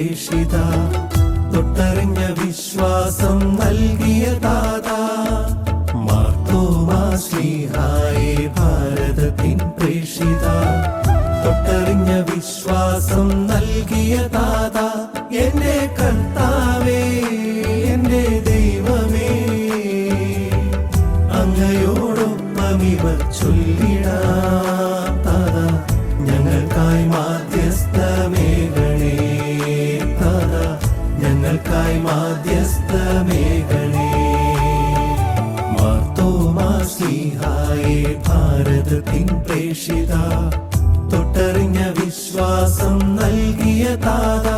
പ്രേഷിത തൊട്ടറിഞ്ഞ വിശ്വാസം നൽകിയ താതാ മാർത്തോമാ ശ്ലീഹായേ ഭാരതത്തിൻ പ്രേഷിത തൊട്ടറിഞ്ഞ വിശ്വാസം നൽകിയ താതാ എന്റെ കർത്താവേ എന്റെ ദൈവമേ അങ്ങയോടൊപ്പം ഇവർ ചൊല്ലിടാം താതാ ഞങ്ങൾക്കായി മാധ്യസ്ഥമേകണേ താതാ ഞങ്ങൾക്കായി മാധ്യസ്ഥമേകണേ മാർത്തോമാ ശ്ലീഹായേ ഭാരതത്തിൻ പ്രേഷിത തൊട്ടറിഞ്ഞ വിശ്വാസം നൽകിയ താതാ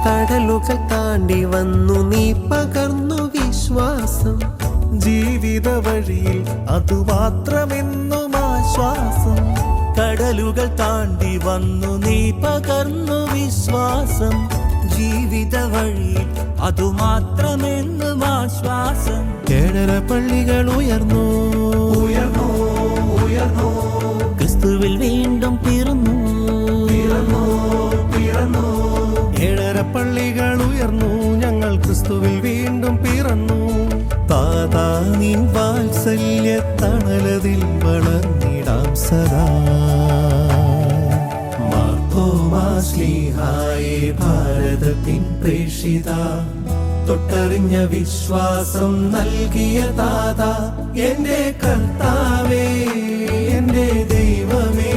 കടലുകൾ താണ്ടി വന്നു നീ പകർന്നു വിശ്വാസം ജീവിത വഴിയിൽ അതുമാത്രമെന്നും ആശ്വാസം. കടലുകൾ താണ്ടി വന്നു നീ പകർന്നു വിശ്വാസം ജീവിത വഴിയിൽ അതുമാത്രമെന്നും ആശ്വാസം. ഏഴര പള്ളികൾ ഉയർന്നു ഉയർന്നു ഉയർന്നു ക്രിസ്തുവിൽ വീണ്ടും പിറന്നു പിറന്നു പിറന്നു ഏഴര പള്ളികൾ ഉയർന്നു ഞങ്ങൾ ക്രിസ്തുവിൽ വീണ്ടും പിറന്നു. താതാ നിൻ വാത്സല്യ തണലതിൽ വളർന്നിടാം സദാ. മാർത്തോമാ ശ്ലീഹായേ ഭാരതത്തിൻ പ്രേഷിത തൊട്ടറിഞ്ഞ വിശ്വാസം നൽകിയ താതാ എന്റെ കർത്താവേ എന്റെ ദൈവമേ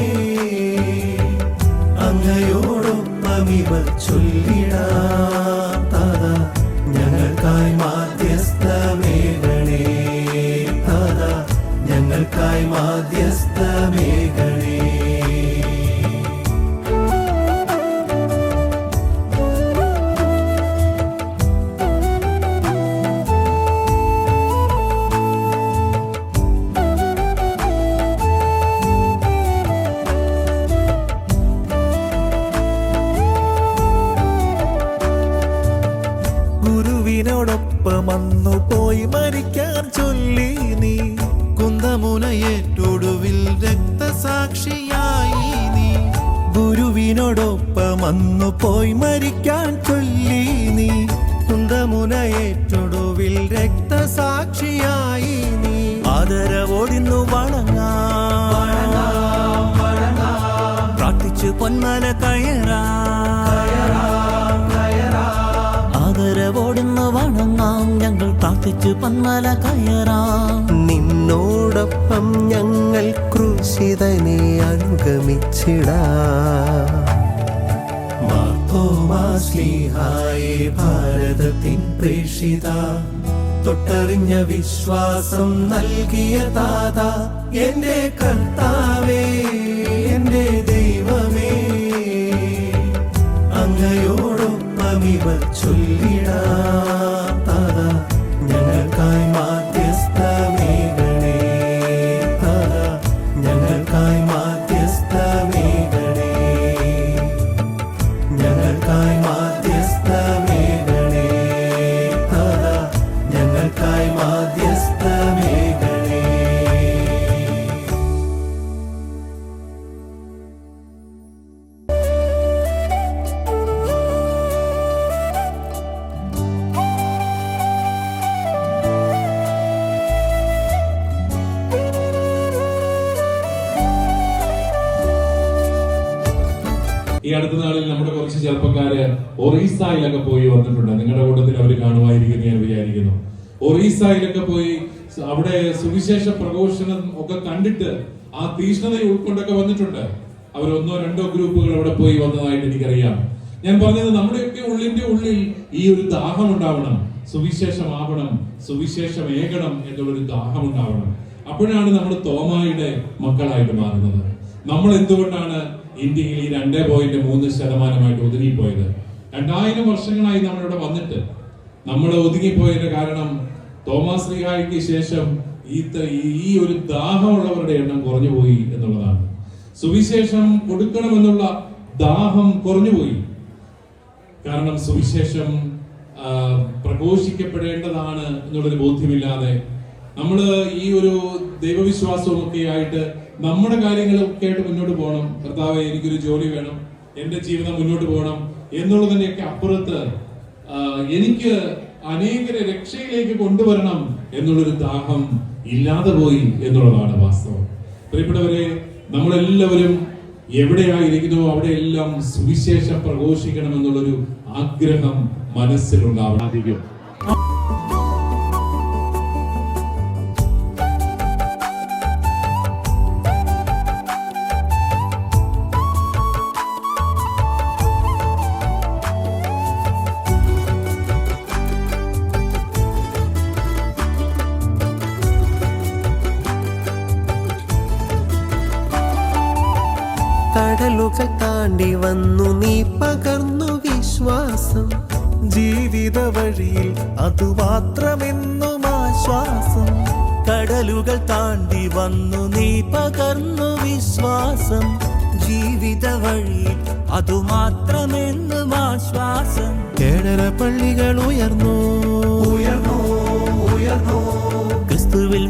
അങ്ങയോടൊപ്പം ഇവർ ചൊല്ലിടാം താതാ ഞങ്ങൾക്കായി മാധ്യസ്ഥമേകണേ താതാ ഞങ്ങൾക്കായി മാധ്യസ്ഥമേകണേ. ഗുരുവിനോടൊപ്പം അന്നു പോയി മരിക്കാൻ ചൊല്ലി നീ കുന്തമുനയേറ്റൊടുവിൽ രക്തസാക്ഷിയായി നീ. ഗുരുവിനോടൊപ്പം അന്നു പോയി മരിക്കാൻ ചൊല്ലി നീ കുന്തമുനയേറ്റൊടുവിൽ രക്തസാക്ഷിയായി നീ. ആദരവോടിന്നു വണങ്ങാം പ്രാർത്ഥിച്ചു പൊന്മല ആദരവോടുന്ന് വണങ്ങാം ഞങ്ങൾ പ്രാർത്ഥിച്ചു പൊന്മല കയറാം. നിന്നോടൊപ്പം ഞങ്ങൾ ക്രൂശിതനെ അനുഗമിച്ചിടാം. മാർത്തോമാ ശ്ലീഹായേ ഭാരതത്തിൻ പ്രേഷിത തൊട്ടറിഞ്ഞ വിശ്വാസം നൽകിയ താതാ എന്റെ കർത്താവേ എന്റെ ദൈവമേ അങ്ങയോടൊപ്പം ഇവർ ചൊല്ലിടാം താതാ ഞങ്ങൾക്കായി മാധ്യസ്ഥമേകണേ താതാ ഞങ്ങൾക്കായി മാധ്യസ്ഥമേകണേ ഞങ്ങൾക്കായി മാധ്യസ്ഥമേകണേ താതാ ഞങ്ങൾക്കായി മാധ്യസ്ഥമേകണേ. ഈ അടുത്ത നാളിൽ നമ്മുടെ കുറച്ച് ചെറുപ്പക്കാര് ഒറീസയിലൊക്കെ പോയി വന്നിട്ടുണ്ട്. നിങ്ങളുടെ കൂട്ടത്തിൽ അവർ കാണുമായിരിക്കും ഞാൻ വിചാരിക്കുന്നു. ഒറീസയിലൊക്കെ പോയി അവിടെ സുവിശേഷ പ്രഘോഷണം ഒക്കെ കണ്ടിട്ട് ആ തീഷ്ണതയെ ഉൾക്കൊണ്ടൊക്കെ വന്നിട്ടുണ്ട്. അവർ ഒന്നോ രണ്ടോ ഗ്രൂപ്പുകൾ അവിടെ പോയി വന്നതായിട്ട് എനിക്കറിയാം. ഞാൻ പറഞ്ഞത് നമ്മുടെയൊക്കെ ഉള്ളിന്റെ ഉള്ളിൽ ഈ ഒരു ദാഹം ഉണ്ടാവണം, സുവിശേഷമാവണം, സുവിശേഷം ഏകണം എന്നുള്ളൊരു ദാഹം ഉണ്ടാവണം. അപ്പോഴാണ് നമ്മൾ തോമായുടെ മക്കളായിട്ട് മാറുന്നത്. നമ്മൾ എന്തുകൊണ്ടാണ് ഇന്ത്യയിൽ ഈ 2.3% ഒതുങ്ങിപ്പോയത്? 2000 വർഷങ്ങളായി നമ്മളിവിടെ വന്നിട്ട് നമ്മൾ ഒതുങ്ങിപ്പോയതിന്റെ കാരണം തോമസ് ശ്ലീഹായ്ക്ക് ശേഷം ഈ ഒരു ദാഹമുള്ളവരുടെ എണ്ണം കുറഞ്ഞുപോയി എന്നുള്ളതാണ്. സുവിശേഷം കൊടുക്കണമെന്നുള്ള ദാഹം കുറഞ്ഞുപോയി. കാരണം സുവിശേഷം പ്രഘോഷിക്കപ്പെടേണ്ടതാണ് എന്നുള്ളൊരു ബോധ്യമില്ലാതെ നമ്മൾ ഈ ഒരു ദൈവവിശ്വാസമൊക്കെ ആയിട്ട് നമ്മുടെ കാര്യങ്ങളൊക്കെ ആയിട്ട് മുന്നോട്ട് പോകണം. കർത്താവേ, എനിക്കൊരു ജോലി വേണം, എന്റെ ജീവിതം മുന്നോട്ട് പോകണം എന്നുള്ളതിന്റെയൊക്കെ അപ്പുറത്ത് എനിക്ക് അനേകരെ രക്ഷയിലേക്ക് കൊണ്ടുവരണം എന്നുള്ളൊരു ദാഹം ഇല്ലാതെ പോയി എന്നുള്ളതാണ് വാസ്തവം. പ്രിയപ്പെട്ടവരെ, നമ്മളെല്ലാവരും എവിടെയായിരിക്കുന്നു അവിടെയെല്ലാം സുവിശേഷം പ്രഘോഷിക്കണം എന്നുള്ളൊരു ആഗ്രഹം മനസ്സിലുണ്ടാവണം. കടലുകൾ താണ്ടി വന്നു നീ പകർന്നു വിശ്വാസം, ജീവിത വഴിയിൽ അതു മാത്രമെന്നും ആശ്വാസം. കടലുകൾ താണ്ടി വന്നു നീ പകർന്നു വിശ്വാസം, ജീവിത വഴിയിൽ അതു മാത്രമെന്നും ആശ്വാസം. കേടര പള്ളികൾ ഉയർന്നു ഉയർന്നു ഉയർന്നു ക്രിസ്തുവിൽ